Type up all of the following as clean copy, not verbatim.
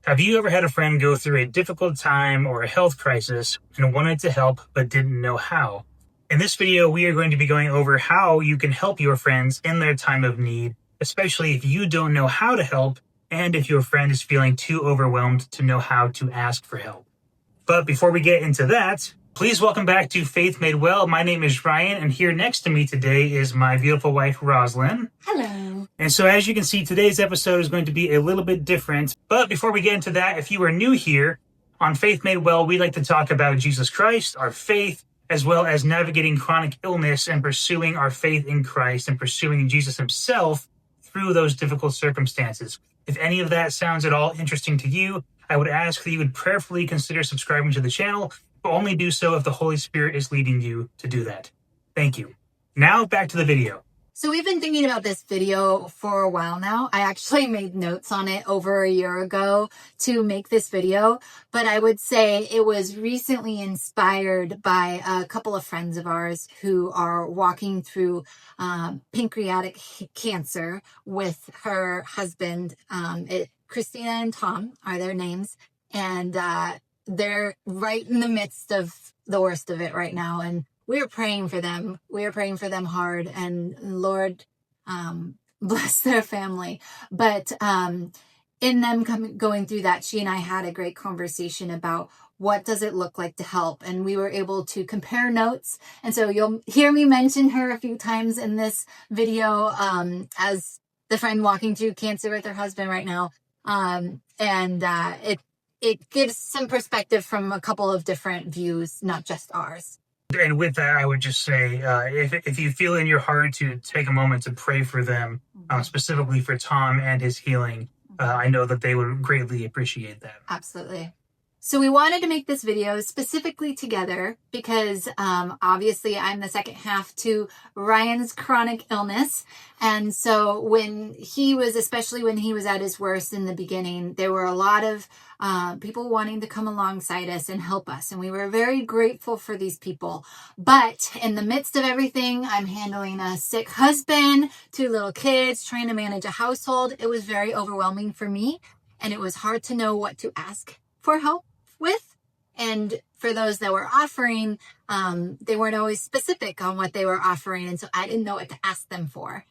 Have you ever had a friend go through a difficult time or a health crisis and wanted to help but didn't know how? In this video, we are going to be going over how you can help your friends in their time of need, especially if you don't know how to help and if your friend is feeling too overwhelmed to know how to ask for help. But before we get into that, please welcome back to Faith Made Well. My name is Ryan, and here next to me today is my beautiful wife, Roslyn. Hello. And so as you can see, today's episode is going to be a little bit different. But before we get into that, if you are new here, on Faith Made Well, we like to talk about Jesus Christ, our faith, as well as navigating chronic illness and pursuing our faith in Christ and pursuing Jesus himself through those difficult circumstances. If any of that sounds at all interesting to you, I would ask that you would prayerfully consider subscribing to the channel, but only do so if the Holy Spirit is leading you to do that. Thank you. Now back to the video. So we've been thinking about this video for a while now. I actually made notes on it over a year ago to make this video, but I would say it was recently inspired by a couple of friends of ours who are walking through pancreatic cancer with her husband. Christina and Tom are their names, and they're right in the midst of the worst of it right now, and we're praying for them. We are praying for them hard, and Lord, bless their family. But in them going through that, she and I had a great conversation about what does it look like to help, and we were able to compare notes. And so you'll hear me mention her a few times in this video as the friend walking through cancer with her husband right now, it gives some perspective from a couple of different views, not just ours. And with that, I would just say, if you feel in your heart to take a moment to pray for them, specifically for Tom and his healing, I know that they would greatly appreciate that. Absolutely. So we wanted to make this video specifically together because obviously I'm the second half to Ryan's chronic illness. And so especially when he was at his worst in the beginning, there were a lot of people wanting to come alongside us and help us. And we were very grateful for these people. But in the midst of everything, I'm handling a sick husband, 2 little kids, trying to manage a household. It was very overwhelming for me. And it was hard to know what to ask for help with. And for those that were offering, they weren't always specific on what they were offering. And so I didn't know what to ask them for.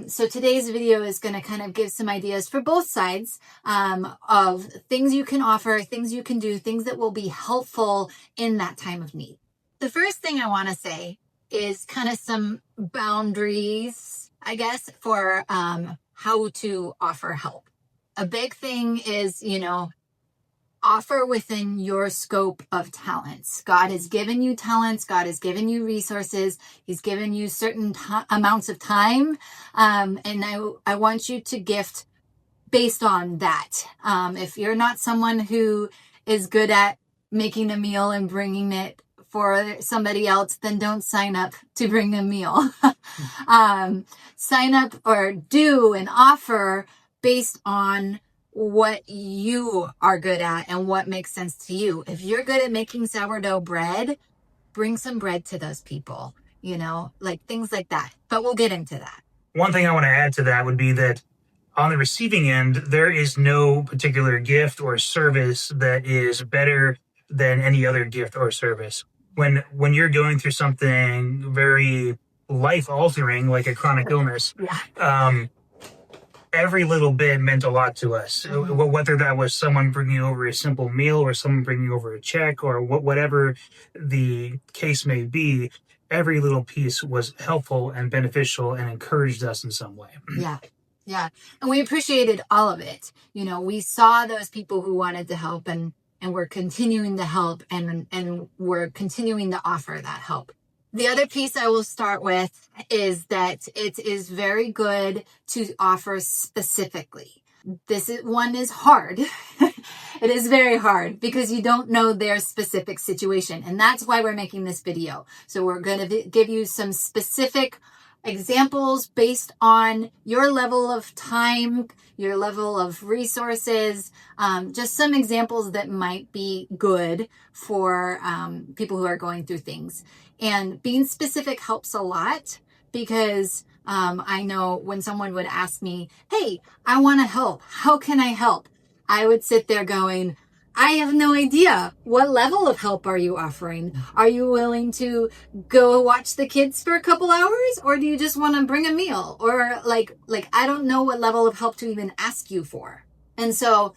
So today's video is going to kind of give some ideas for both sides of things you can offer, things you can do, things that will be helpful in that time of need. The first thing I want to say is kind of some boundaries, I guess, for how to offer help. A big thing is, offer within your scope of talents. God has given you talents. God has given you resources. He's given you certain amounts of time. And I want you to gift based on that. If you're not someone who is good at making a meal and bringing it for somebody else, then don't sign up to bring a meal. Sign up or do and offer based on what you are good at and what makes sense to you. If you're good at making sourdough bread, bring some bread to those people, like things like that. But we'll get into that. One thing I want to add to that would be that on the receiving end, there is no particular gift or service that is better than any other gift or service. When you're going through something very life-altering, like a chronic illness, every little bit meant a lot to us. Mm-hmm. Whether that was someone bringing over a simple meal or someone bringing over a check or whatever the case may be, every little piece was helpful and beneficial and encouraged us in some way. Yeah. And we appreciated all of it. We saw those people who wanted to help and we're continuing to help and we're continuing to offer that help. The other piece I will start with is that it is very good to offer specifically. This one is hard. It is very hard because you don't know their specific situation. And that's why we're making this video. So we're going to give you some specific examples based on your level of time, your level of resources, just some examples that might be good for people who are going through things. And being specific helps a lot because I know when someone would ask me, hey, I want to help. How can I help? I would sit there going, I have no idea. What level of help are you offering? Are you willing to go watch the kids for a couple hours, or do you just want to bring a meal? Or like I don't know what level of help to even ask you for. And so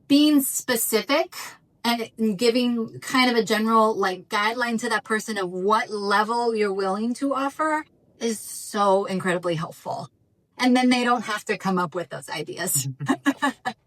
being specific and giving kind of a general like guideline to that person of what level you're willing to offer is so incredibly helpful. And then they don't have to come up with those ideas.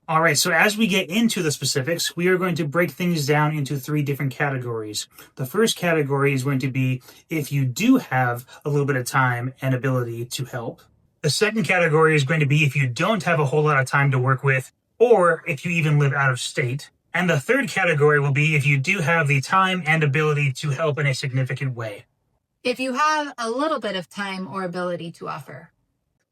All right, so as we get into the specifics, we are going to break things down into 3 different categories. The first category is going to be if you do have a little bit of time and ability to help. The second category is going to be if you don't have a whole lot of time to work with, or if you even live out of state. And the third category will be if you do have the time and ability to help in a significant way. If you have a little bit of time or ability to offer.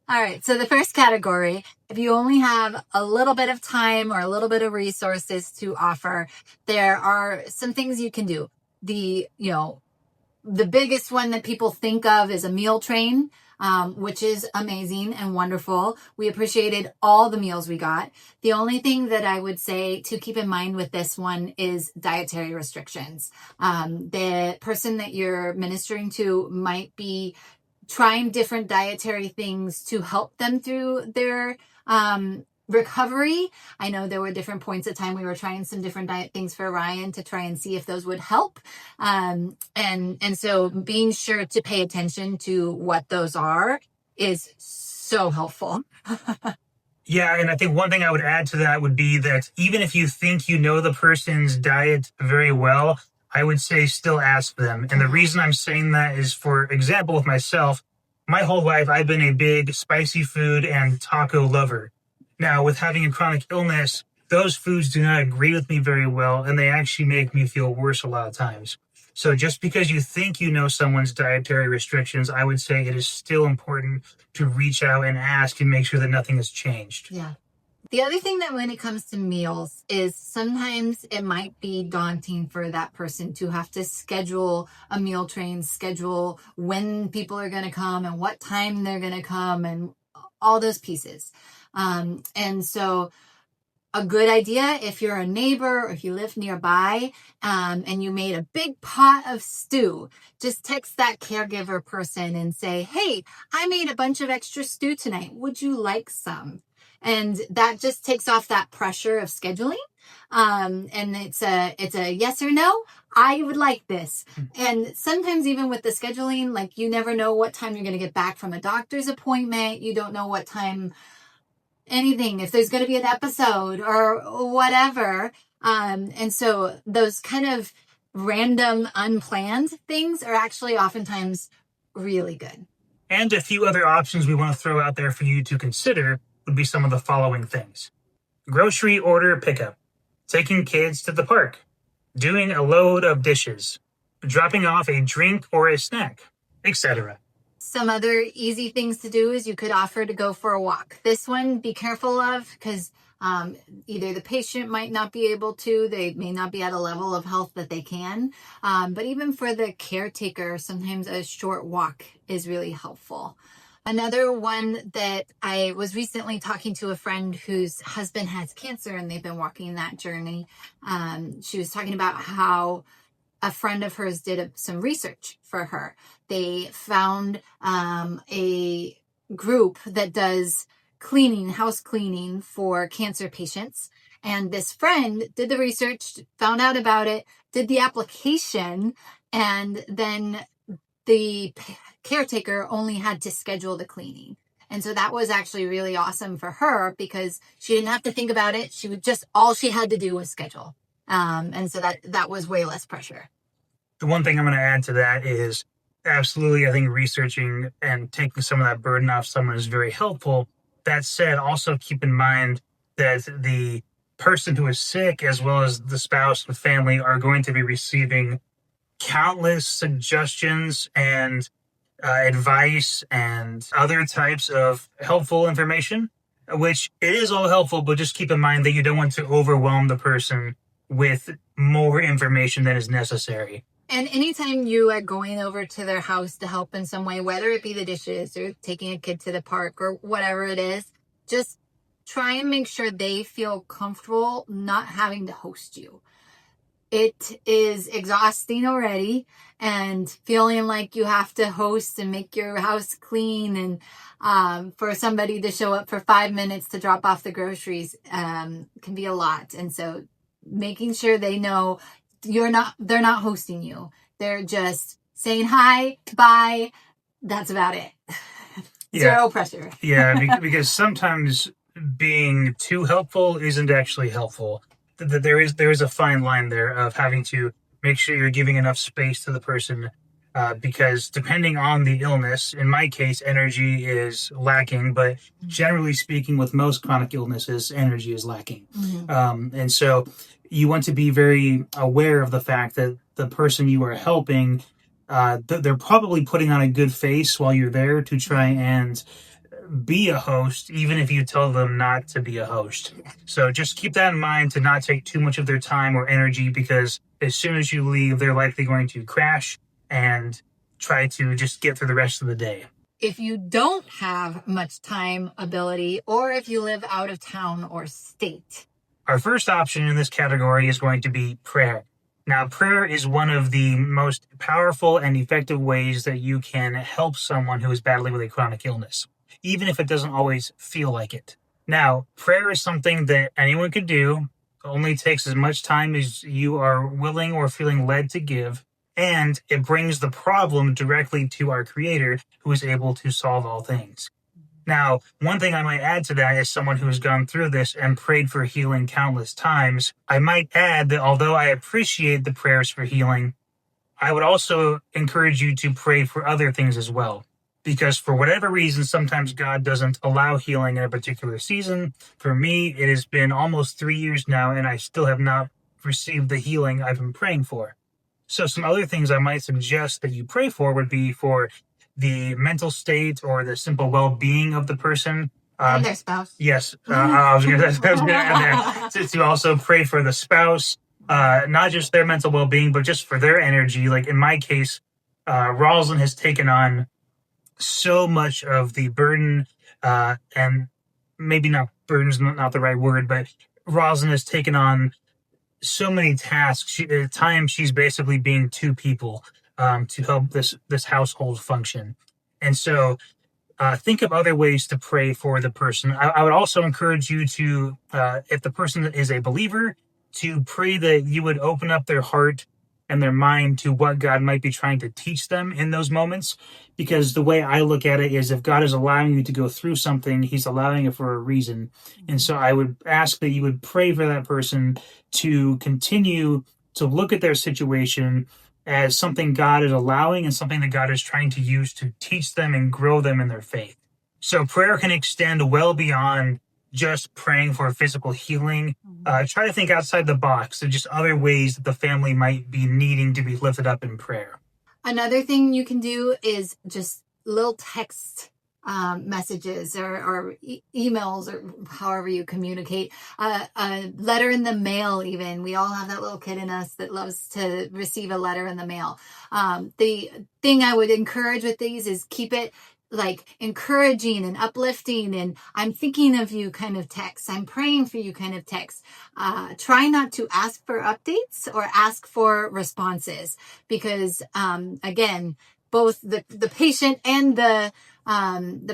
All right, so the first category, if you only have a little bit of time or a little bit of resources to offer, there are some things you can do. The biggest one that people think of is a meal train, which is amazing and wonderful. We appreciated all the meals we got. The only thing that I would say to keep in mind with this one is dietary restrictions. The person that you're ministering to might be trying different dietary things to help them through their recovery. I know there were different points of time we were trying some different diet things for Ryan to try and see if those would help. And so being sure to pay attention to what those are is so helpful. Yeah, and I think one thing I would add to that would be that even if you think you know the person's diet very well, I would say still ask them. And the reason I'm saying that is, for example, with myself, my whole life, I've been a big spicy food and taco lover. Now, with having a chronic illness, those foods do not agree with me very well, and they actually make me feel worse a lot of times. So just because you think you know someone's dietary restrictions, I would say it is still important to reach out and ask and make sure that nothing has changed. Yeah. The other thing that when it comes to meals is sometimes it might be daunting for that person to have to schedule a meal train, schedule when people are going to come and what time they're going to come and all those pieces. And so a good idea, if you're a neighbor or if you live nearby and you made a big pot of stew, just text that caregiver person and say, hey, I made a bunch of extra stew tonight. Would you like some? And that just takes off that pressure of scheduling. And it's a yes or no. I would like this. And sometimes even with the scheduling, like you never know what time you're going to get back from a doctor's appointment. You don't know what time anything, if there's going to be an episode or whatever. And so those kind of random, unplanned things are actually oftentimes really good. And a few other options we want to throw out there for you to consider would be some of the following things. Grocery order pickup, taking kids to the park, doing a load of dishes, dropping off a drink or a snack, etc. Some other easy things to do is you could offer to go for a walk. This one, be careful of, because either the patient might not be able to, they may not be at a level of health that they can. But even for the caretaker, sometimes a short walk is really helpful. Another one that I was recently talking to a friend whose husband has cancer and they've been walking that journey. She was talking about how a friend of hers did some research for her. They found a group that does cleaning, house cleaning for cancer patients. And this friend did the research, found out about it, did the application, and then the caretaker only had to schedule the cleaning. And so that was actually really awesome for her because she didn't have to think about it. She would just, all she had to do was schedule. And so that was way less pressure. The one thing I'm going to add to that is absolutely, I think researching and taking some of that burden off someone is very helpful. That said, also keep in mind that the person who is sick, as well as the spouse and family, are going to be receiving countless suggestions and advice and other types of helpful information, which it is all helpful, but just keep in mind that you don't want to overwhelm the person with more information than is necessary. And anytime you are going over to their house to help in some way, whether it be the dishes or taking a kid to the park or whatever it is, just try and make sure they feel comfortable not having to host you. It is exhausting already, and feeling like you have to host and make your house clean, and for somebody to show up for 5 minutes to drop off the groceries can be a lot. And so making sure they know they're not hosting you. They're just saying hi, bye. That's about it. Zero pressure. Yeah, because sometimes being too helpful isn't actually helpful. There is a fine line there of having to make sure you're giving enough space to the person, because depending on the illness, in my case, energy is lacking, but generally speaking, with most chronic illnesses, energy is lacking. And so you want to be very aware of the fact that the person you are helping, they're probably putting on a good face while you're there to try and be a host, even if you tell them not to be a host. So just keep that in mind, to not take too much of their time or energy, because as soon as you leave, they're likely going to crash and try to just get through the rest of the day. If you don't have much time, ability, or if you live out of town or state. Our first option in this category is going to be prayer. Now, prayer is one of the most powerful and effective ways that you can help someone who is battling with a chronic illness, even if it doesn't always feel like it. Now, prayer is something that anyone can do. It only takes as much time as you are willing or feeling led to give, and it brings the problem directly to our Creator, who is able to solve all things. Now, one thing I might add to that, as someone who has gone through this and prayed for healing countless times, I might add that although I appreciate the prayers for healing, I would also encourage you to pray for other things as well. Because for whatever reason, sometimes God doesn't allow healing in a particular season. For me, it has been almost 3 years now, and I still have not received the healing I've been praying for. So some other things I might suggest that you pray for would be for the mental state or the simple well-being of the person. And their spouse. Yes, I was going to add there to also pray for the spouse, not just their mental well-being, but just for their energy. Like in my case, Rosalind has taken on so much of the burden, and maybe not burden's not the right word, but Rosalind has taken on so many tasks. At times she's basically being two people to help this household function. And so think of other ways to pray for the person. I would also encourage you to, if the person is a believer, to pray that you would open up their heart and their mind to what God might be trying to teach them in those moments. Because the way I look at it is, if God is allowing you to go through something, he's allowing it for a reason. And so I would ask that you would pray for that person to continue to look at their situation as something God is allowing and something that God is trying to use to teach them and grow them in their faith. So prayer can extend well beyond just praying for physical healing. Try to think outside the box of just other ways that the family might be needing to be lifted up in prayer. Another thing you can do is just little text messages or emails, or however you communicate, a letter in the mail. Even we all have that little kid in us that loves to receive a letter in the mail. The thing I would encourage with these is keep it like encouraging and uplifting, and I'm thinking of you kind of text, I'm praying for you kind of text. Try not to ask for updates or ask for responses, because again, both the patient and the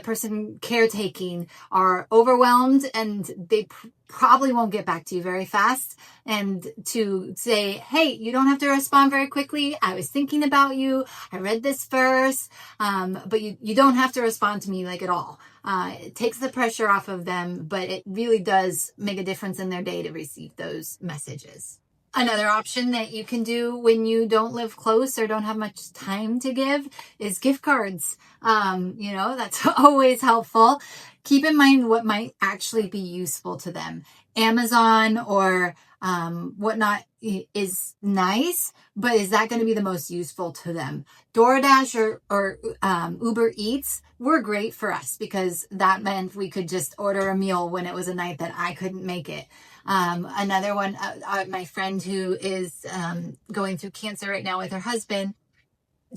person caretaking are overwhelmed, and they probably won't get back to you very fast. And to say, hey, you don't have to respond very quickly. I was thinking about you. I read this verse, but you don't have to respond to me like at all. It takes the pressure off of them, but it really does make a difference in their day to receive those messages. Another option that you can do when you don't live close or don't have much time to give is gift cards. That's always helpful. Keep in mind what might actually be useful to them. Amazon or whatnot is nice, but is that going to be the most useful to them? DoorDash or Uber Eats were great for us, because that meant we could just order a meal when it was a night that I couldn't make it. Another one, my friend who is going through cancer right now with her husband,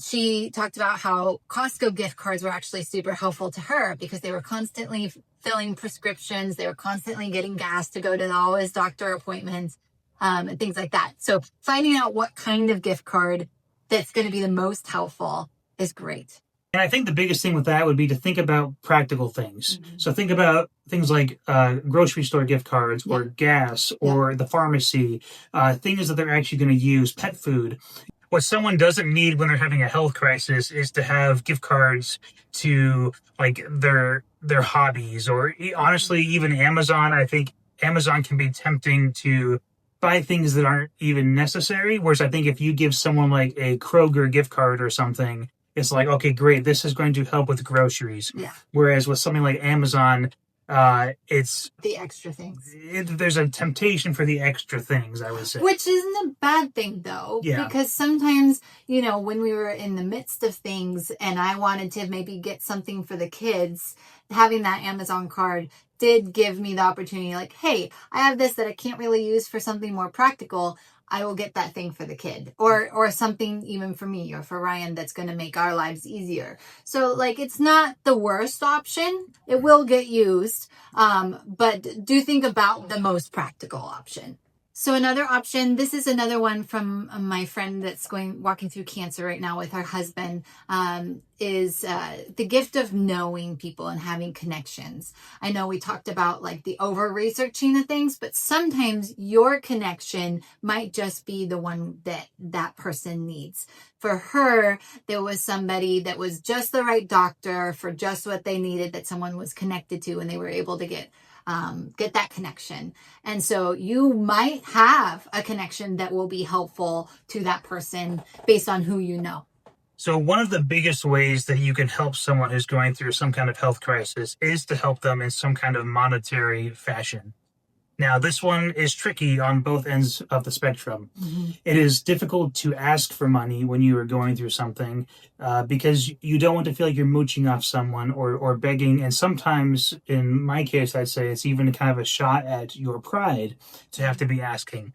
she talked about how Costco gift cards were actually super helpful to her because they were constantly filling prescriptions. They were constantly getting gas to go to all his doctor appointments, and things like that. So finding out what kind of gift card that's going to be the most helpful is great. And I think the biggest thing with that would be to think about practical things. Mm-hmm. So think about things like grocery store gift cards or gas or the pharmacy, things that they're actually going to use, pet food. What someone doesn't need when they're having a health crisis is to have gift cards to like their hobbies, or honestly, even Amazon. I think Amazon can be tempting to buy things that aren't even necessary. Whereas I think if you give someone like a Kroger gift card or something, it's like, okay, great, this is going to help with groceries. Yeah. Whereas with something like Amazon, it's the extra things. There's a temptation for the extra things, I would say. Which isn't a bad thing, though. Yeah. Because sometimes, you know, when we were in the midst of things and I wanted to maybe get something for the kids, having that Amazon card did give me the opportunity, like, hey, I have this that I can't really use for something more practical. I will get that thing for the kid, or something even for me or for Ryan that's going to make our lives easier. So like, it's not the worst option. It will get used. But do think about the most practical option. So another option, this is another one from my friend that's walking through cancer right now with her husband, is the gift of knowing people and having connections. I know we talked about like the over researching of things, but sometimes your connection might just be the one that person needs. For her, there was somebody that was just the right doctor for just what they needed, that someone was connected to, and they were able to get that connection. And so you might have a connection that will be helpful to that person based on who you know. So one of the biggest ways that you can help someone who's going through some kind of health crisis is to help them in some kind of monetary fashion. Now, this one is tricky on both ends of the spectrum. Mm-hmm. It is difficult to ask for money when you are going through something because you don't want to feel like you're mooching off someone or begging. And sometimes, in my case, I'd say it's even kind of a shot at your pride to have to be asking.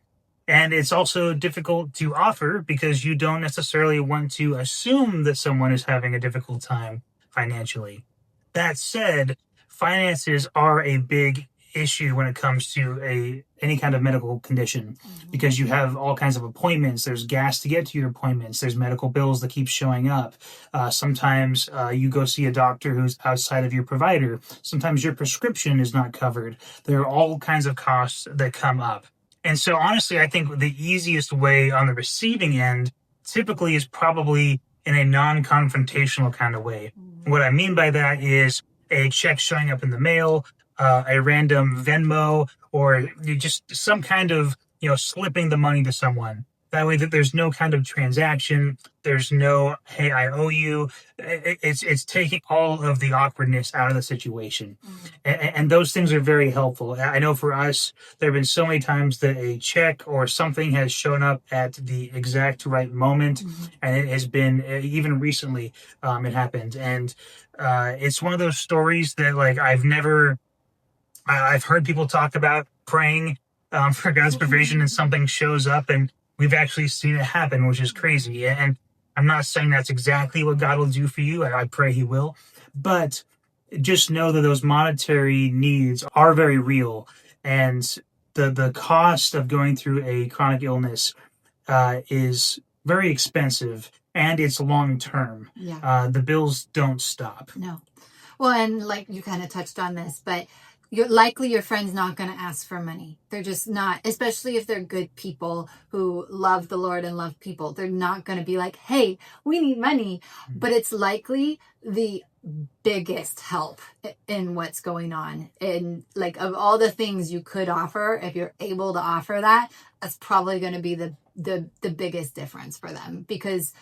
And it's also difficult to offer because you don't necessarily want to assume that someone is having a difficult time financially. That said, finances are a big issue when it comes to any kind of medical condition, because you have all kinds of appointments. There's gas to get to your appointments. There's medical bills that keep showing up. Sometimes you go see a doctor who's outside of your provider. Sometimes your prescription is not covered. There are all kinds of costs that come up. And so honestly, I think the easiest way on the receiving end typically is probably in a non-confrontational kind of way. What I mean by that is a check showing up in the mail, a random Venmo, or just some kind of, slipping the money to someone. That way that there's no kind of transaction. There's no, hey, I owe you. It's taking all of the awkwardness out of the situation. And those things are very helpful. I know for us, there have been so many times that a check or something has shown up at the exact right moment. And it has been, even recently, it happened. And it's one of those stories that like I've heard people talk about praying for God's provision, and something shows up, and we've actually seen it happen, which is crazy. And I'm not saying that's exactly what God will do for you. I pray he will. But just know that those monetary needs are very real. And the cost of going through a chronic illness is very expensive, and it's long term. Yeah. The bills don't stop. No. Well, and like you kind of touched on this, but your friend's not going to ask for money. They're just not, especially if they're good people who love the Lord and love people. They're not going to be like, hey, we need money. But it's likely the biggest help in what's going on. And like, of all the things you could offer, if you're able to offer that, that's probably going to be the biggest difference for them, because,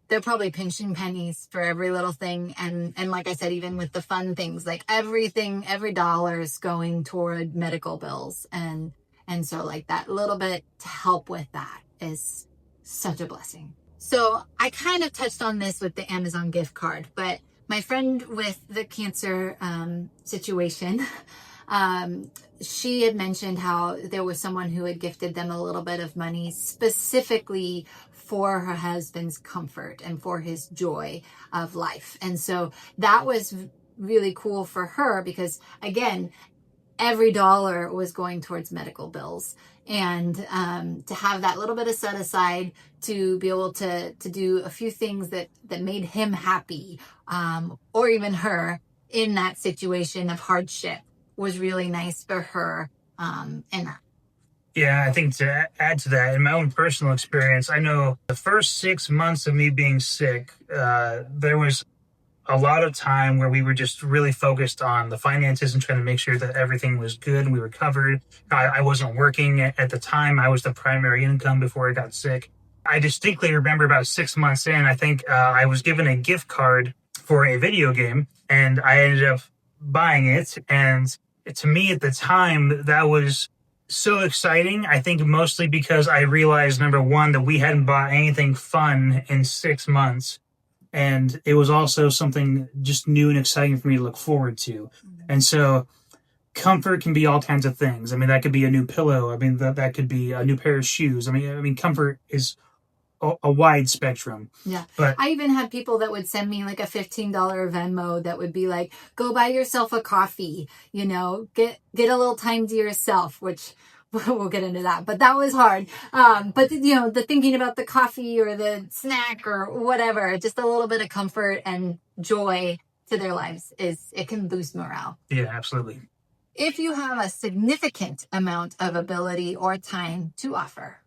they're probably pinching pennies for every little thing. And like I said, even with the fun things, like every dollar is going toward medical bills. And so like that little bit to help with that is such a blessing. So I kind of touched on this with the Amazon gift card, but my friend with the cancer situation, she had mentioned how there was someone who had gifted them a little bit of money specifically for her husband's comfort and for his joy of life. And so that was really cool for her because, again, every dollar was going towards medical bills. And to have that little bit of set aside to be able to do a few things that made him happy, or even her in that situation of hardship, was really nice for her. And that. Yeah, I think to add to that, in my own personal experience, I know the first 6 months of me being sick, there was a lot of time where we were just really focused on the finances and trying to make sure that everything was good and we were covered. I wasn't working at the time. I was the primary income before I got sick. I distinctly remember about 6 months in, I think I was given a gift card for a video game and I ended up buying it. And to me at the time, that was so exciting. I think mostly because I realized, number one, that we hadn't bought anything fun in 6 months. And it was also something just new and exciting for me to look forward to. And so comfort can be all kinds of things. I mean, that could be a new pillow. I mean, that could be a new pair of shoes. I mean, comfort is a wide spectrum. Yeah. But I even had people that would send me like a $15 Venmo that would be like, go buy yourself a coffee, get a little time to yourself, which we'll get into that, but that was hard. But the thinking about the coffee or the snack or whatever, just a little bit of comfort and joy to their lives it can boost morale. yeah, absolutely. If you have a significant amount of ability or time to offer.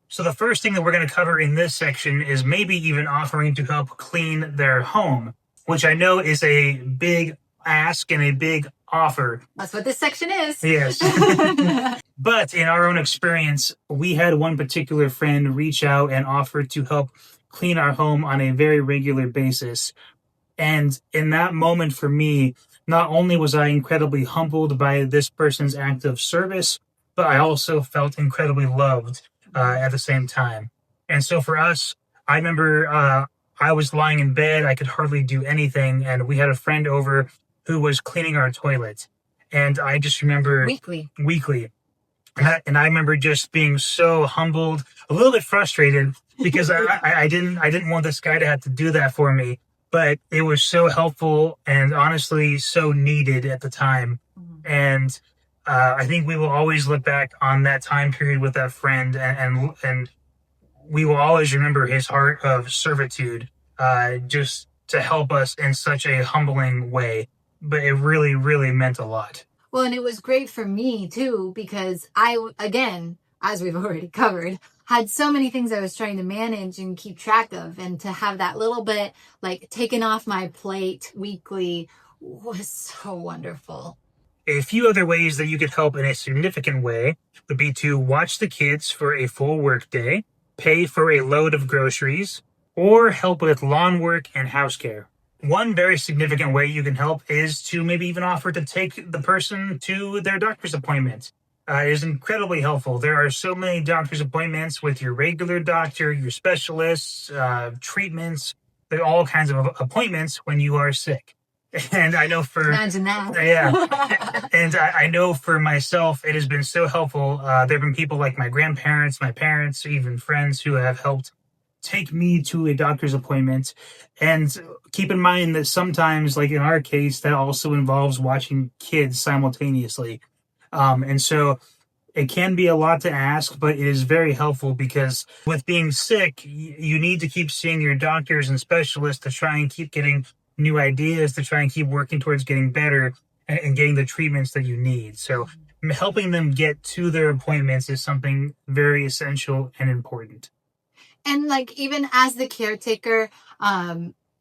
So the first thing that we're going to cover in this section is maybe even offering to help clean their home, which I know is a big ask and a big offer. That's what this section is. Yes. But in our own experience, we had one particular friend reach out and offer to help clean our home on a very regular basis. And in that moment for me, not only was I incredibly humbled by this person's act of service, but I also felt incredibly loved at the same time. And so for us, I remember I was lying in bed. I could hardly do anything. And we had a friend over who was cleaning our toilet. And I just remember... Weekly. And I remember just being so humbled, a little bit frustrated because I didn't want this guy to have to do that for me. But it was so helpful and honestly so needed at the time. Mm-hmm. And I think we will always look back on that time period with that friend and we will always remember his heart of servitude just to help us in such a humbling way. But it really, really meant a lot. Well, and it was great for me too, because I, again, as we've already covered, had so many things I was trying to manage and keep track of, and to have that little bit like taken off my plate weekly was so wonderful. A few other ways that you could help in a significant way would be to watch the kids for a full work day, pay for a load of groceries, or help with lawn work and house care. One very significant way you can help is to maybe even offer to take the person to their doctor's appointment. It is incredibly helpful. There are so many doctor's appointments with your regular doctor, your specialists, treatments. There are all kinds of appointments when you are sick. And I know for... Imagine that. Yeah. And I know for myself, it has been so helpful. There have been people like my grandparents, my parents, even friends who have helped take me to a doctor's appointment. And keep in mind that sometimes, like in our case, that also involves watching kids simultaneously. And so it can be a lot to ask, but it is very helpful because with being sick, you need to keep seeing your doctors and specialists to try and keep getting new ideas, to try and keep working towards getting better and getting the treatments that you need. So helping them get to their appointments is something very essential and important. And like, even as the caretaker,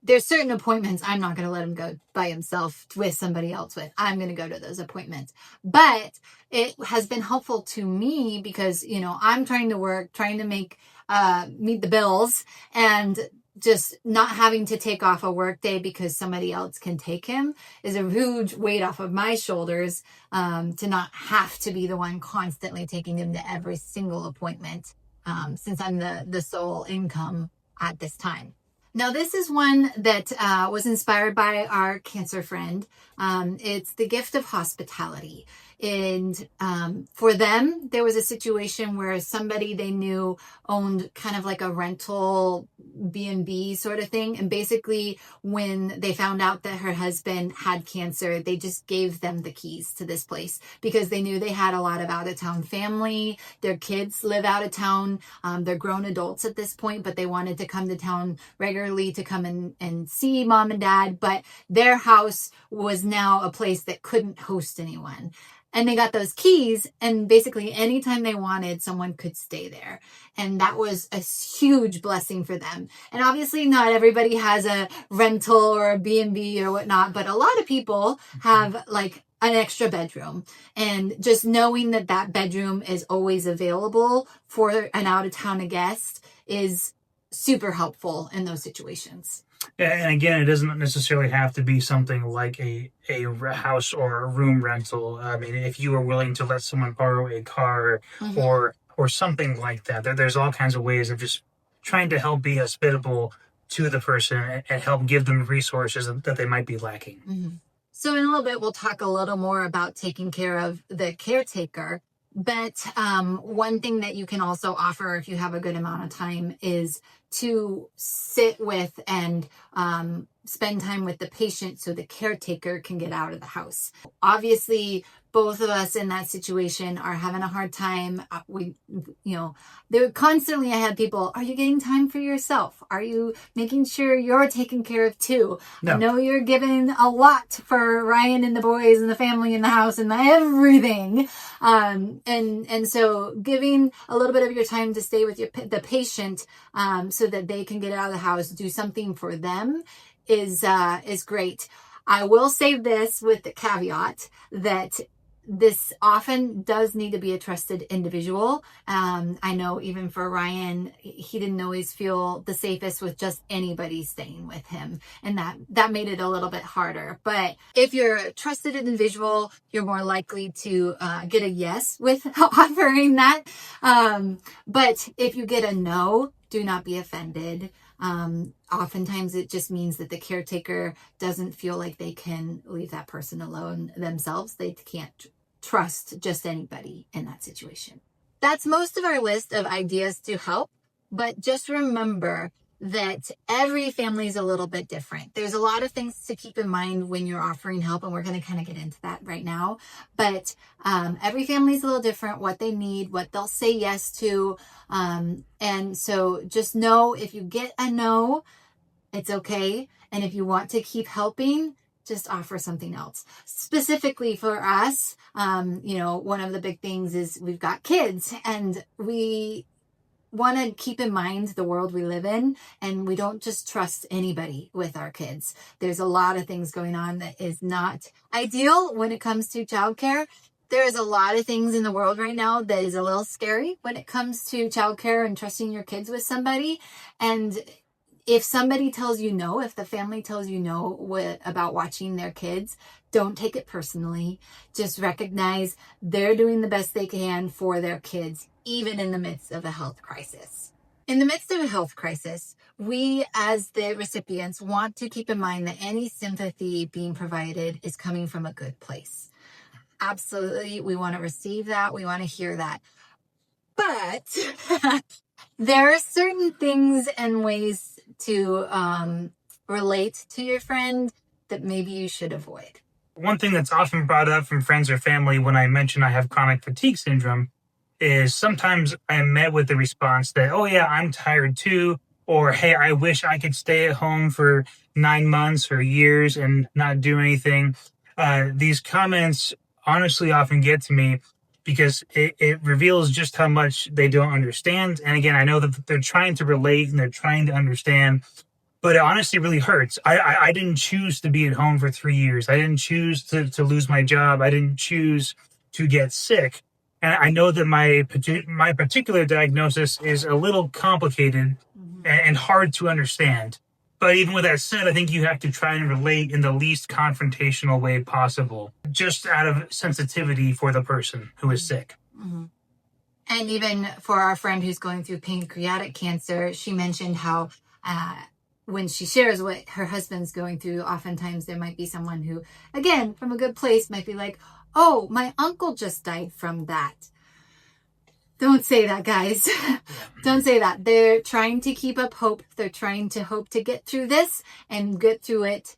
there's certain appointments I'm not going to let him go by himself with somebody else with. I'm going to go to those appointments. But it has been helpful to me because, I'm trying to work, trying to meet the bills, and just not having to take off a work day because somebody else can take him is a huge weight off of my shoulders, to not have to be the one constantly taking him to every single appointment, since I'm the sole income at this time. Now, this is one that was inspired by our cancer friend. It's the gift of hospitality. And for them, there was a situation where somebody they knew owned kind of like a rental B&B sort of thing. And basically, when they found out that her husband had cancer, they just gave them the keys to this place because they knew they had a lot of out-of-town family. Their kids live out of town. They're grown adults at this point, but they wanted to come to town regularly to come and see mom and dad. But their house was now a place that couldn't host anyone. And they got those keys, and basically anytime they wanted, someone could stay there. And that was a huge blessing for them. And obviously not everybody has a rental or a B&B or whatnot, but a lot of people have like an extra bedroom. And just knowing that that bedroom is always available for an out-of-town guest is super helpful in those situations. And again, it doesn't necessarily have to be something like a house or a room rental. I mean, if you are willing to let someone borrow a car or something like that, there's all kinds of ways of just trying to help be hospitable to the person and help give them resources that they might be lacking. So in a little bit, we'll talk a little more about taking care of the caretaker. But one thing that you can also offer if you have a good amount of time is to sit with and spend time with the patient so the caretaker can get out of the house. Obviously, both of us in that situation are having a hard time. I had people, are you getting time for yourself? Are you making sure you're taken care of too? No. I know you're giving a lot for Ryan and the boys and the family and the house and everything. And so giving a little bit of your time to stay with the patient so that they can get out of the house, do something for them is great. I will say this with the caveat that this often does need to be a trusted individual. I know even for Ryan, he didn't always feel the safest with just anybody staying with him. And that made it a little bit harder. But if you're a trusted individual, you're more likely to get a yes with offering that. But if you get a no, do not be offended. Oftentimes it just means that the caretaker doesn't feel like they can leave that person alone themselves. They can't trust just anybody in that situation. That's most of our list of ideas to help, but just remember that every family is a little bit different. There's a lot of things to keep in mind when you're offering help, and we're going to kind of get into that right now. But every family is a little different, what they need, what they'll say yes to. And so just know if you get a no, it's okay. And if you want to keep helping, just offer something else. Specifically for us, one of the big things is we've got kids, and we want to keep in mind the world we live in, and we don't just trust anybody with our kids. There's a lot of things going on that is not ideal when it comes to childcare. There is a lot of things in the world right now that is a little scary when it comes to childcare and trusting your kids with somebody. And if somebody tells you no, if the family tells you no about watching their kids, don't take it personally. Just recognize they're doing the best they can for their kids, even in the midst of a health crisis. In the midst of a health crisis, we as the recipients want to keep in mind that any sympathy being provided is coming from a good place. Absolutely, we want to receive that. We want to hear that. But there are certain things and ways to relate to your friend that maybe you should avoid. One thing that's often brought up from friends or family when I mention I have chronic fatigue syndrome is sometimes I am met with the response that, oh yeah, I'm tired too, or hey, I wish I could stay at home for 9 months or years and not do anything. These comments honestly often get to me because it reveals just how much they don't understand. And again, I know that they're trying to relate and they're trying to understand, but it honestly really hurts. I didn't choose to be at home for 3 years. I didn't choose to lose my job. I didn't choose to get sick. And I know that my particular diagnosis is a little complicated and hard to understand. But even with that said, I think you have to try and relate in the least confrontational way possible, just out of sensitivity for the person who is sick. Mm-hmm. And even for our friend who's going through pancreatic cancer, she mentioned how when she shares what her husband's going through, oftentimes there might be someone who, again, from a good place, might be like, oh, my uncle just died from that. Don't say that, guys. Don't say that. They're trying to keep up hope. They're trying to hope to get through this and get through it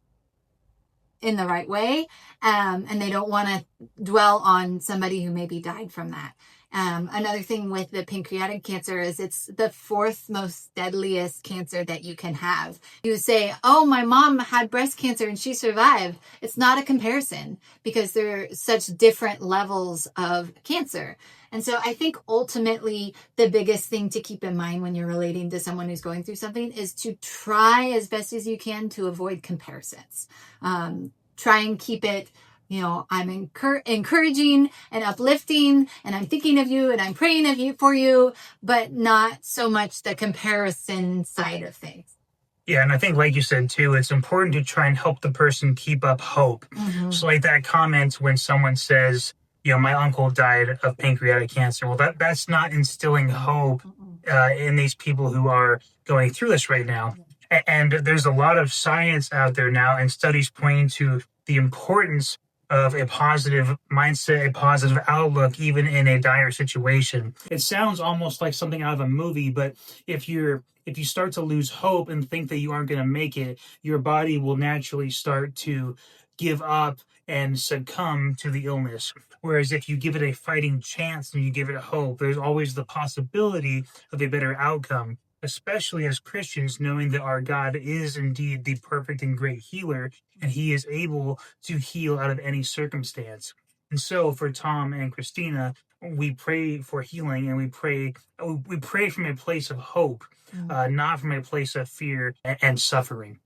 in the right way. And they don't want to dwell on somebody who maybe died from that. Another thing with the pancreatic cancer is it's the fourth most deadliest cancer that you can have. You say, oh, my mom had breast cancer and she survived. It's not a comparison because there are such different levels of cancer. And so I think ultimately the biggest thing to keep in mind when you're relating to someone who's going through something is to try as best as you can to avoid comparisons. Try and keep it, I'm encouraging and uplifting, and I'm thinking of you and I'm praying for you, but not so much the comparison side of things. Yeah, and I think, like you said, too, it's important to try and help the person keep up hope. Mm-hmm. So like that comment when someone says, my uncle died of pancreatic cancer. Well, that's not instilling hope in these people who are going through this right now. And there's a lot of science out there now and studies pointing to the importance of a positive mindset, a positive outlook, even in a dire situation. It sounds almost like something out of a movie, but if you start to lose hope and think that you aren't going to make it, your body will naturally start to give up and succumb to the illness. Whereas if you give it a fighting chance and you give it hope, there's always the possibility of a better outcome, especially as Christians, knowing that our God is indeed the perfect and great healer, and he is able to heal out of any circumstance. And so for Tom and Christina, we pray for healing, and we pray from a place of hope, not from a place of fear and suffering.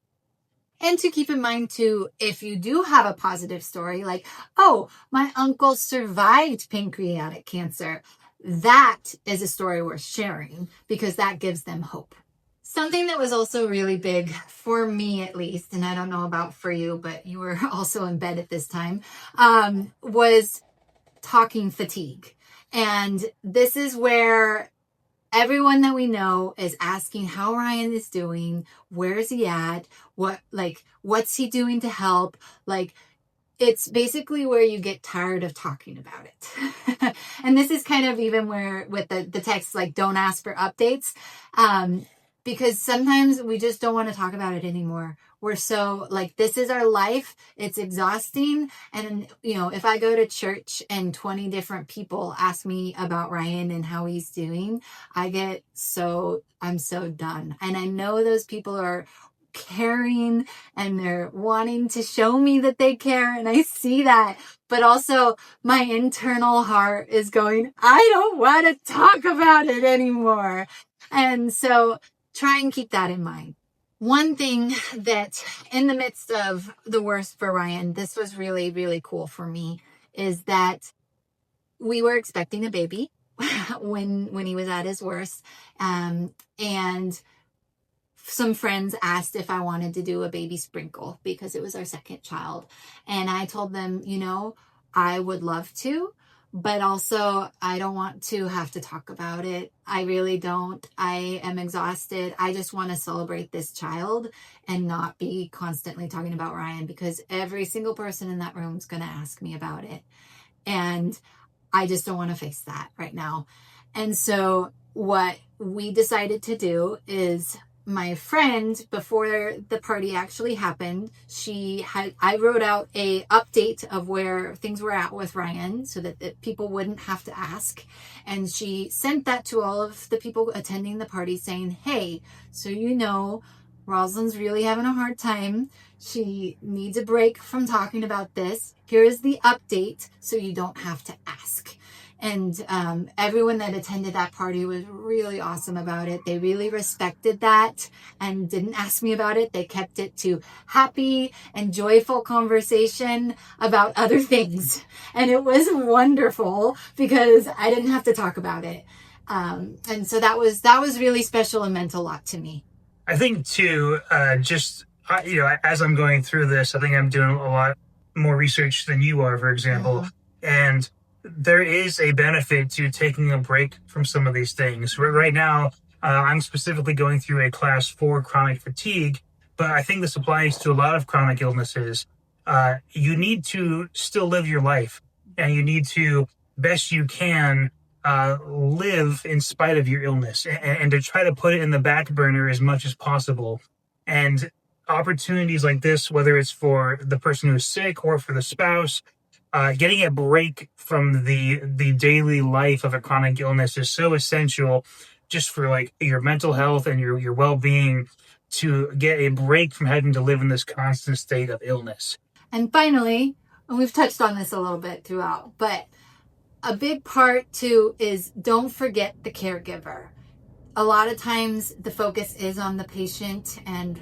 And to keep in mind, too, if you do have a positive story, like, oh, my uncle survived pancreatic cancer, that is a story worth sharing because that gives them hope. Something that was also really big for me, at least, and I don't know about for you, but you were also in bed at this time, was talking fatigue. And this is where everyone that we know is asking how Ryan is doing, where is he at, what's he doing to help, it's basically where you get tired of talking about it. And this is kind of even where with the text, don't ask for updates. Because sometimes we just don't want to talk about it anymore. We're so this is our life. It's exhausting. And, if I go to church and 20 different people ask me about Ryan and how he's doing, I'm so done. And I know those people are caring and they're wanting to show me that they care, and I see that, but also my internal heart is going, I don't want to talk about it anymore. And so try and keep that in mind. One thing that in the midst of the worst for Ryan, this was really, really cool for me, is that we were expecting a baby when he was at his worst, and some friends asked if I wanted to do a baby sprinkle because it was our second child. And I told them, I would love to, but also I don't want to have to talk about it. I really don't. I am exhausted. I just want to celebrate this child and not be constantly talking about Ryan, because every single person in that room is going to ask me about it. And I just don't want to face that right now. And so what we decided to do is, my friend, before the party actually happened, I wrote out a update of where things were at with Ryan so that people wouldn't have to ask. And she sent that to all of the people attending the party saying, hey, so Rosalind's really having a hard time. She needs a break from talking about this. Here's the update so you don't have to ask. And everyone that attended that party was really awesome about it. They really respected that and didn't ask me about it. They kept it to happy and joyful conversation about other things. And it was wonderful because I didn't have to talk about it. And so that was really special and meant a lot to me. I think too, as I'm going through this, I think I'm doing a lot more research than you are, for example. Mm-hmm. And there is a benefit to taking a break from some of these things. Right now, I'm specifically going through a class 4 chronic fatigue, but I think this applies to a lot of chronic illnesses. You need to still live your life, and you need to, best you can, live in spite of your illness, and to try to put it in the back burner as much as possible. And opportunities like this, whether it's for the person who's sick or for the spouse, getting a break from the daily life of a chronic illness is so essential, just for like your mental health and your well-being, to get a break from having to live in this constant state of illness. And finally, and we've touched on this a little bit throughout, but a big part too is don't forget the caregiver. A lot of times the focus is on the patient and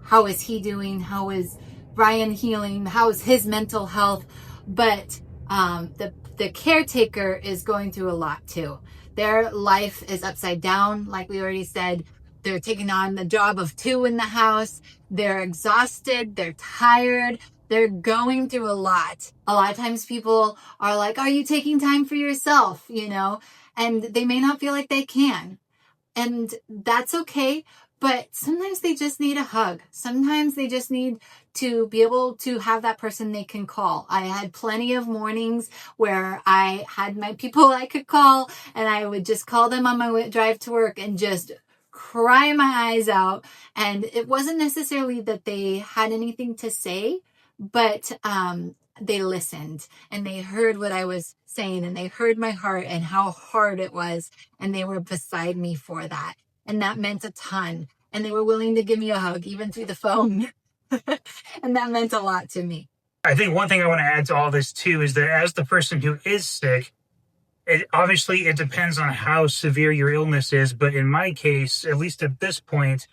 how is he doing? How is Ryan healing? How is his mental health? But the caretaker is going through a lot too. Their life is upside down, like we already said. They're taking on the job of two in the house. They're exhausted. They're tired. They're going through a lot. A lot of times people are like, are you taking time for yourself? You know, and they may not feel like they can. And that's okay. But sometimes they just need a hug. Sometimes they just need to be able to have that person they can call. I had plenty of mornings where I had my people I could call, and I would just call them on my drive to work and just cry my eyes out. And it wasn't necessarily that they had anything to say, but they listened and they heard what I was saying, and they heard my heart and how hard it was. And they were beside me for that. And that meant a ton. And they were willing to give me a hug, even through the phone. And that meant a lot to me. I think one thing I want to add to all this too is that as the person who is sick, obviously it depends on how severe your illness is. But in my case, at least at this point,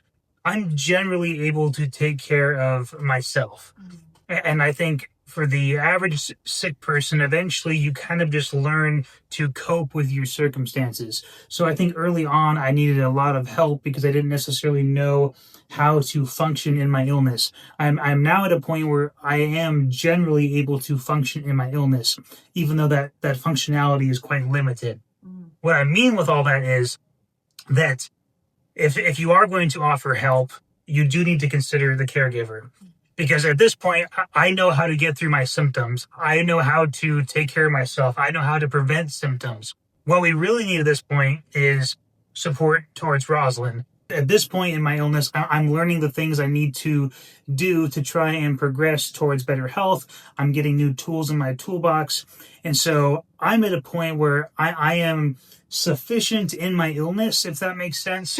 I'm generally able to take care of myself. And I think for the average sick person, eventually you kind of just learn to cope with your circumstances. So I think early on I needed a lot of help because I didn't necessarily know how to function in my illness. I'm now at a point where I am generally able to function in my illness, even though that functionality is quite limited. What I mean with all that is that if you are going to offer help, you do need to consider the caregiver. Because at this point, I know how to get through my symptoms. I know how to take care of myself. I know how to prevent symptoms. What we really need at this point is support towards Rosalind. At this point in my illness, I'm learning the things I need to do to try and progress towards better health. I'm getting new tools in my toolbox. And so I'm at a point where I am sufficient in my illness, if that makes sense.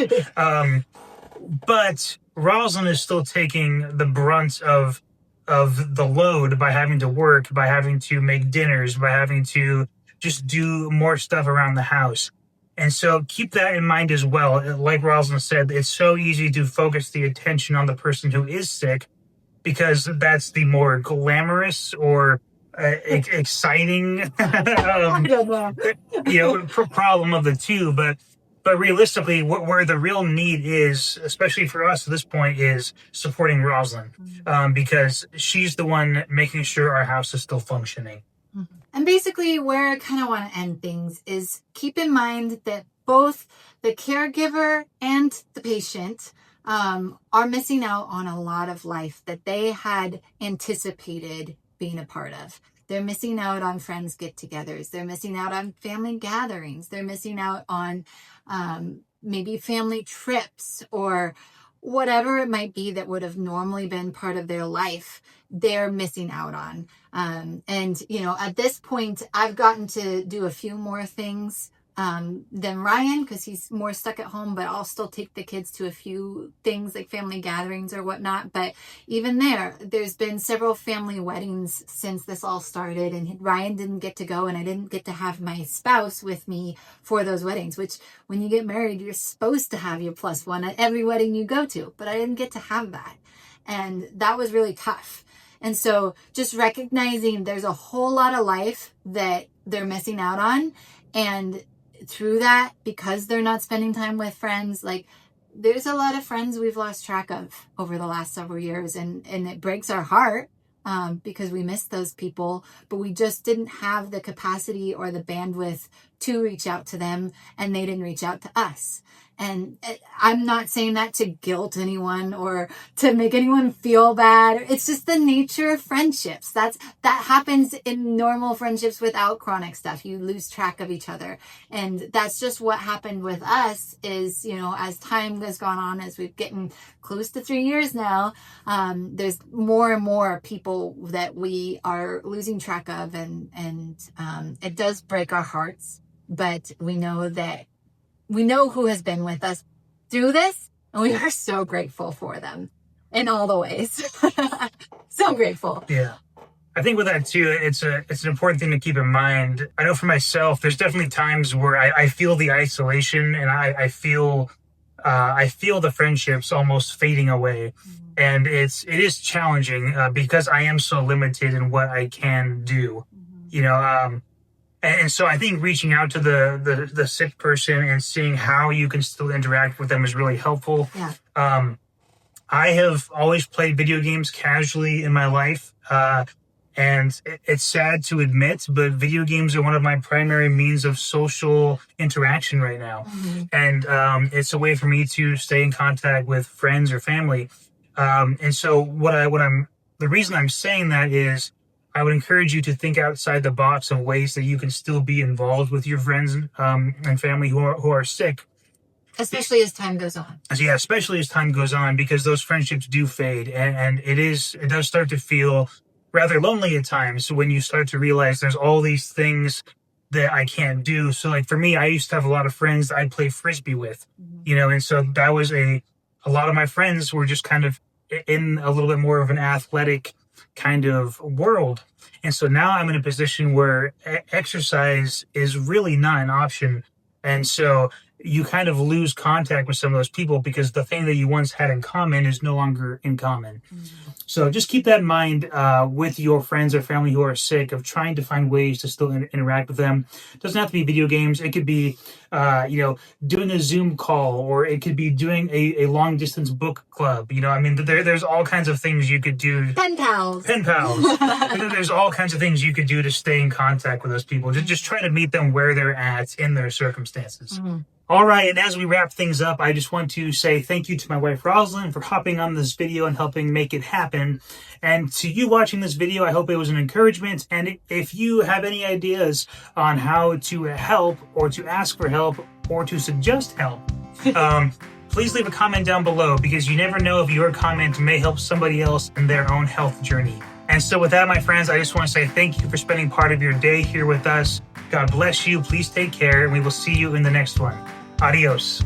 But Rosalind is still taking the brunt of the load by having to work, by having to make dinners, by having to just do more stuff around the house. And so keep that in mind as well. Like Rosalind said, it's so easy to focus the attention on the person who is sick because that's the more glamorous or exciting problem of the two. But realistically, where the real need is, especially for us at this point, is supporting Rosalind, because she's the one making sure our house is still functioning. And basically where I kind of want to end things is keep in mind that both the caregiver and the patient are missing out on a lot of life that they had anticipated being a part of. They're missing out on friends get-togethers. They're missing out on family gatherings. They're missing out on maybe family trips or whatever it might be that would have normally been part of their life. They're missing out on. And, you know, at this point, I've gotten to do a few more things than Ryan because he's more stuck at home, but I'll still take the kids to a few things like family gatherings or whatnot. But even there's been several family weddings since this all started, and Ryan didn't get to go, and I didn't get to have my spouse with me for those weddings, which when you get married, you're supposed to have your plus one at every wedding you go to, but I didn't get to have that. And that was really tough. And so just recognizing there's a whole lot of life that they're missing out on. And through that, because they're not spending time with friends, like there's a lot of friends we've lost track of over the last several years. And it breaks our heart because we miss those people, but we just didn't have the capacity or the bandwidth to reach out to them, and they didn't reach out to us. And I'm not saying that to guilt anyone or to make anyone feel bad. It's just the nature of friendships. That happens in normal friendships without chronic stuff. You lose track of each other. And that's just what happened with us is, as time has gone on, as we've getting close to 3 years now, there's more and more people that we are losing track of. And it does break our hearts, but we know who has been with us through this, and we are so grateful for them in all the ways. So grateful. Yeah. I think with that too, it's an important thing to keep in mind. I know for myself, there's definitely times where I feel the isolation, and I feel the friendships almost fading away. Mm-hmm. And it is challenging because I am so limited in what I can do, mm-hmm. And so I think reaching out to the sick person and seeing how you can still interact with them is really helpful. Yeah. I have always played video games casually in my life. And it's sad to admit, but video games are one of my primary means of social interaction right now. Mm-hmm. And it's a way for me to stay in contact with friends or family. And so the reason I'm saying that is I would encourage you to think outside the box of ways that you can still be involved with your friends and family who are sick. Especially as time goes on. Yeah, especially as time goes on, because those friendships do fade, and it does start to feel rather lonely at times when you start to realize there's all these things that I can't do. So like for me, I used to have a lot of friends that I'd play Frisbee with, mm-hmm. And so that was a lot of my friends were just kind of in a little bit more of an athletic kind of world. And so now I'm in a position where exercise is really not an option. And so you kind of lose contact with some of those people because the thing that you once had in common is no longer in common. Mm-hmm. So just keep that in mind with your friends or family who are sick, of trying to find ways to still interact with them. It doesn't have to be video games. It could be, doing a Zoom call, or it could be doing a long distance book club. There's all kinds of things you could do. Pen pals. And then there's all kinds of things you could do to stay in contact with those people. Just try to meet them where they're at in their circumstances. Mm-hmm. All right, and as we wrap things up, I just want to say thank you to my wife, Rosalind, for hopping on this video and helping make it happen. And to you watching this video, I hope it was an encouragement. And if you have any ideas on how to help, or to ask for help, or to suggest help, please leave a comment down below, because you never know if your comment may help somebody else in their own health journey. And so with that, my friends, I just want to say thank you for spending part of your day here with us. God bless you. Please take care, and we will see you in the next one. Adios.